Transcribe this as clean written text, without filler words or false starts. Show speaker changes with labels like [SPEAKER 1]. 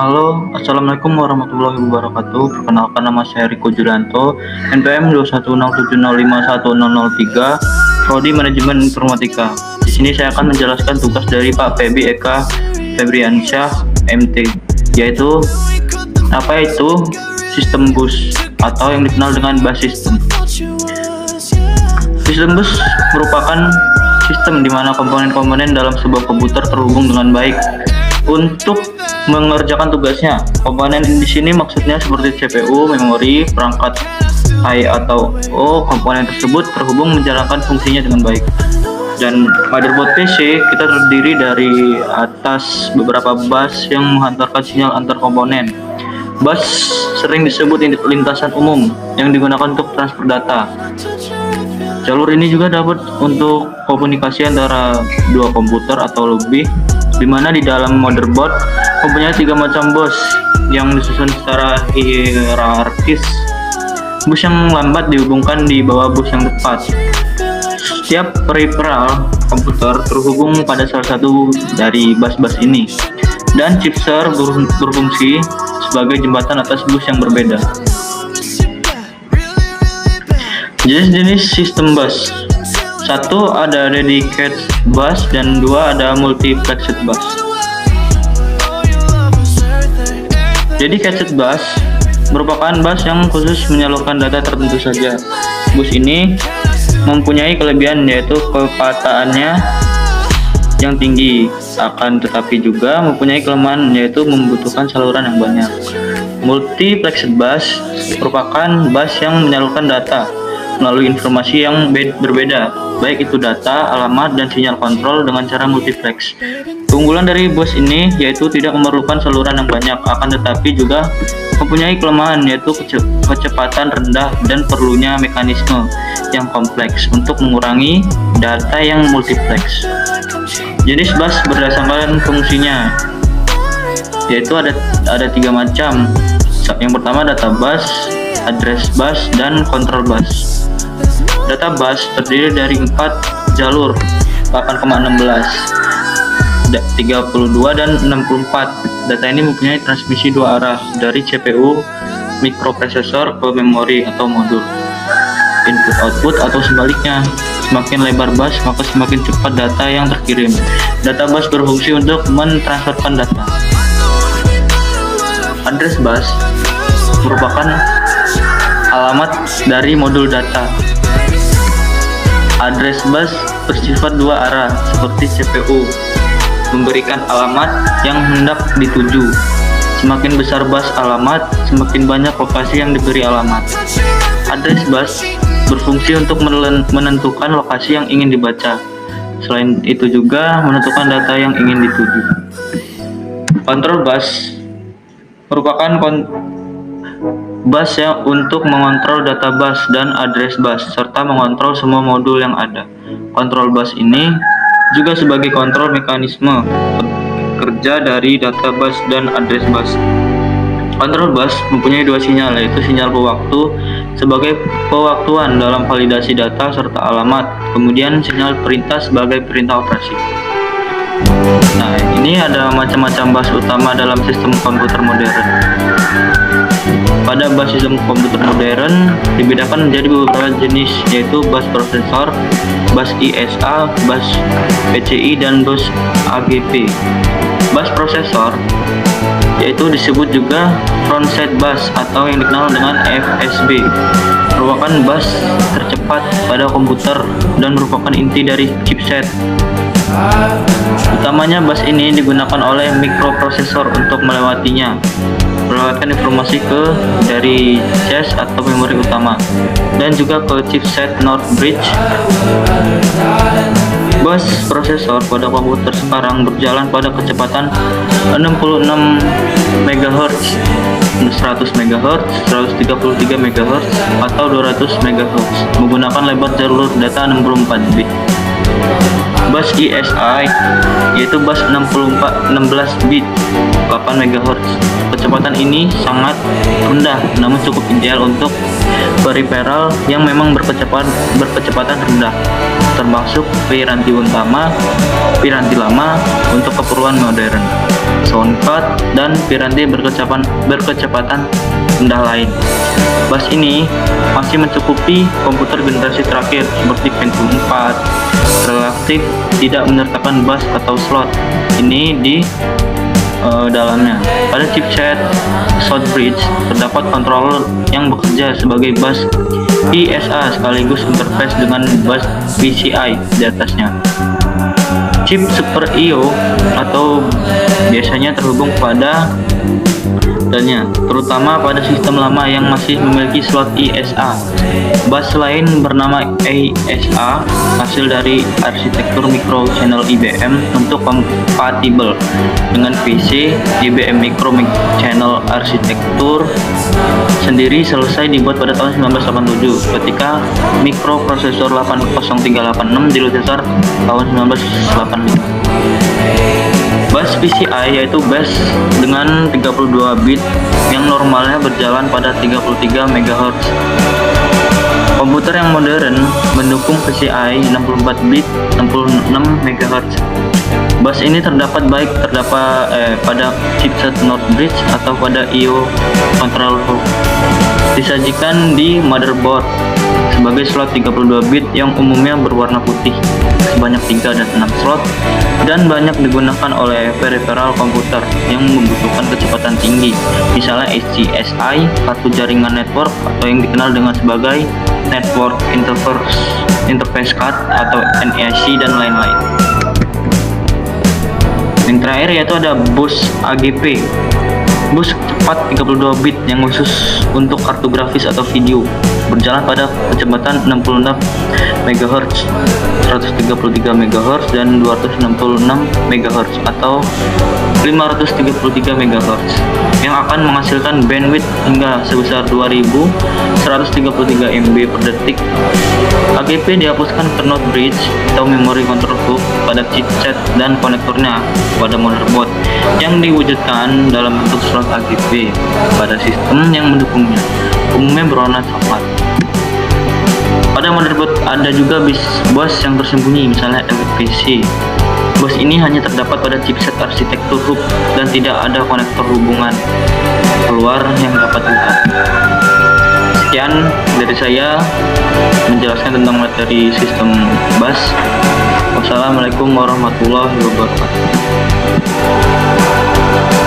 [SPEAKER 1] Halo, Assalamualaikum warahmatullahi wabarakatuh. Perkenalkan, nama saya Riko Julianto, NPM 21670510003, Prodi Manajemen Informatika. Di sini saya akan menjelaskan tugas dari Pak Febi Eka Febriansyah, MT, yaitu apa itu sistem bus atau yang dikenal dengan bus system. Sistem bus merupakan sistem di mana komponen-komponen dalam sebuah komputer terhubung dengan baik untuk mengerjakan tugasnya. Komponen di sini maksudnya seperti CPU, memori, perangkat I atau O. Komponen tersebut terhubung menjalankan fungsinya dengan baik. Dan motherboard PC kita terdiri dari atas beberapa bus yang menghantarkan sinyal antar komponen. Bus sering disebut lintasan umum yang digunakan untuk transfer data. Jalur ini juga dapat untuk komunikasi antara dua komputer atau lebih, di mana di dalam motherboard mempunyai 3 macam bus yang disusun secara hierarkis. Bus yang lambat dihubungkan di bawah bus yang tepat. Setiap peripheral komputer terhubung pada salah satu dari bus-bus ini, dan chipset berfungsi sebagai jembatan atas bus yang berbeda. Jenis-jenis sistem bus: 1 ada dedicated bus dan 2 ada multiplexed bus. Dedicated bus merupakan bus yang khusus menyalurkan data tertentu saja. Bus ini mempunyai kelebihan yaitu kepataannya yang tinggi, akan tetapi juga mempunyai kelemahan yaitu membutuhkan saluran yang banyak. Multiplexed bus merupakan bus yang menyalurkan data melalui informasi yang berbeda, baik itu data, alamat, dan sinyal kontrol dengan cara multiplex. Keunggulan dari bus ini yaitu tidak memerlukan saluran yang banyak, akan tetapi juga mempunyai kelemahan yaitu kecepatan rendah dan perlunya mekanisme yang kompleks untuk mengurangi data yang multiplex. Jenis bus berdasarkan fungsinya yaitu ada 3 macam. Yang pertama data bus, address bus, dan control bus. Data bus terdiri dari 4 jalur 8,16, 32 dan 64. Data ini mempunyai transmisi 2 arah dari CPU mikroprosesor ke memori atau modul, input output atau sebaliknya. Semakin lebar bus maka semakin cepat data yang terkirim. Data bus berfungsi untuk mentransferkan data. Address bus merupakan alamat dari modul data. Address bus bersifat 2 arah seperti CPU, memberikan alamat yang hendak dituju. Semakin besar bus alamat, semakin banyak lokasi yang diberi alamat. Address bus berfungsi untuk menentukan lokasi yang ingin dibaca. Selain itu juga menentukan data yang ingin dituju. Control bus merupakan bus yang untuk mengontrol data bus dan address bus serta mengontrol semua modul yang ada. Kontrol bus ini juga sebagai kontrol mekanisme kerja dari data bus dan address bus. Kontrol bus mempunyai 2 sinyal, yaitu sinyal pewaktu sebagai pewaktuan dalam validasi data serta alamat, kemudian sinyal perintah sebagai perintah operasi. Nah, ini ada macam-macam bus utama dalam sistem komputer modern. Pada bus sistem komputer modern dibedakan menjadi beberapa jenis, yaitu bus prosesor, bus ISA, bus PCI, dan bus AGP. Bus prosesor yaitu disebut juga front-set bus atau yang dikenal dengan FSB, merupakan bus tercepat pada komputer dan merupakan inti dari chipset. Utamanya bus ini digunakan oleh mikroprosesor untuk melewatkan informasi dari cache atau memori utama dan juga ke chipset North Bridge. Bus prosesor pada komputer sekarang berjalan pada kecepatan 66 MHz, 100 MHz, 133 MHz, atau 200 MHz menggunakan lebar jalur data 64 bit. Bus ESI yaitu bus 16 bit 8 MHz. Kecepatan ini sangat rendah namun cukup ideal untuk peripheral yang memang berkecepatan rendah, termasuk piranti lama untuk keperluan modern. sound card, dan piranti berkecepatan rendah lain. Bus ini masih mencukupi komputer generasi terakhir seperti Pentium 4, relatif tidak menyertakan bus atau slot ini di dalamnya. Pada chipset Southbridge terdapat controller yang bekerja sebagai bus ISA sekaligus interface dengan bus PCI di atasnya. Chip Super I/O atau biasanya terhubung pada dannya, terutama pada sistem lama yang masih memiliki slot ISA. Bus lain bernama ASA hasil dari arsitektur micro channel IBM untuk kompatibel dengan PC. IBM micro channel arsitektur sendiri selesai dibuat pada tahun 1987 ketika mikroprosesor 80386 diluncurkan tahun 1985. Bus PCI yaitu bus dengan 32 bit yang normalnya berjalan pada 33 MHz. Komputer yang modern mendukung PCI 64 bit 66 MHz. Bus ini terdapat pada chipset Northbridge atau pada I/O control hub. Disajikan di motherboard sebagai slot 32 bit yang umumnya berwarna putih sebanyak 3 dan 6 slot, dan banyak digunakan oleh peripheral komputer yang membutuhkan kecepatan tinggi, misalnya HCSI, kartu jaringan network atau yang dikenal dengan sebagai Network Interface Card atau NIC, dan lain-lain. Yang terakhir yaitu ada bus AGP, bus cepat 32 bit yang khusus untuk kartu grafis atau video, berjalan pada kecepatan 66 MHz, 133 MHz, dan 266 MHz atau 533 MHz yang akan menghasilkan bandwidth hingga sebesar 2133 MB per detik. AGP dihapuskan ke Northbridge atau Memory Control Hub pada chipset dan konektornya pada motherboard yang diwujudkan dalam bentuk slot AGP pada sistem yang mendukungnya, umumnya berwarna coklat. Pada motherboard ada juga bus yang tersembunyi, misalnya LPC. Bus ini hanya terdapat pada chipset arsitektur hub dan tidak ada konektor hubungan keluar yang dapat dilihat. Sekian dari saya menjelaskan tentang materi sistem bus. Wassalamualaikum warahmatullahi wabarakatuh.